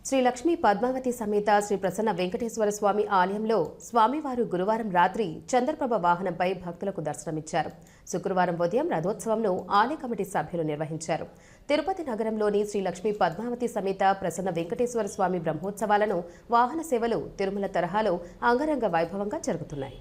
శ్రీ లక్ష్మీ పద్మావతి సమేత శ్రీ ప్రసన్న వెంకటేశ్వర స్వామి ఆలయంలో స్వామివారు గురువారం రాత్రి చంద్రప్రభ వాహనంపై భక్తులకు దర్శనమిచ్చారు. శుక్రవారం ఉదయం రథోత్సవంను ఆలయ కమిటీ సభ్యులు నిర్వహించారు. తిరుపతి నగరంలోని శ్రీ లక్ష్మీ పద్మావతి సమేత ప్రసన్న వెంకటేశ్వర స్వామి బ్రహ్మోత్సవాలను వాహన సేవలు తిరుమల తరహాలో అంగరంగ వైభవంగా జరుగుతున్నాయి.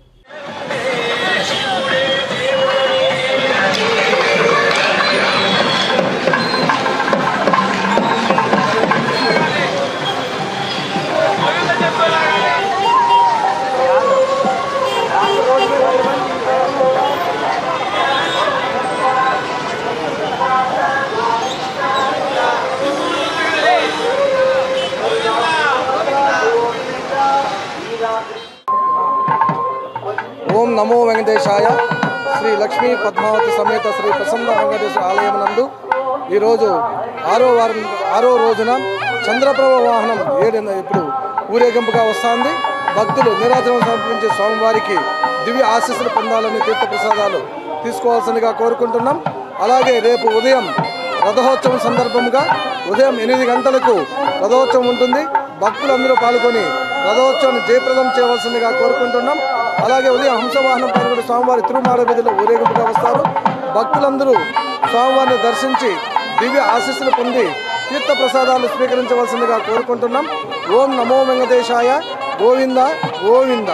ఓం నమో వెంకటేశాయ. శ్రీ లక్ష్మీ పద్మావతి సమేత శ్రీ ప్రసన్న వెంకటేశ్వర ఆలయం నందు ఈరోజు ఆరో రోజున చంద్రప్రభ వాహనం ఇప్పుడు ఊరేగింపుగా వస్తుంది. భక్తులు నీరాజనం సమర్పించే స్వామివారికి దివ్య ఆశీస్సులు పొందాలని తీర్థప్రసాదాలు తీసుకోవాల్సిందిగా కోరుకుంటున్నాం. అలాగే రేపు ఉదయం రథోత్సవం సందర్భంగా ఉదయం 8 గంటలకు రథోత్సవం ఉంటుంది. భక్తులందరూ పాల్గొని రథోత్సవాన్ని జయప్రదం చేయవలసిందిగా కోరుకుంటున్నాం. అలాగే ఉదయం హంసవాహనం పాల్గొని స్వామివారి తిరుమాడ వీధిలో ఊరేగింపుగా వస్తారు. భక్తులందరూ స్వామివారిని దర్శించి దివ్య ఆశీస్సులు పొంది తీర్థ ప్రసాదాలు స్వీకరించవలసిందిగా కోరుకుంటున్నాం. ఓం నమో వెంకటేశాయ. గోవింద గోవింద.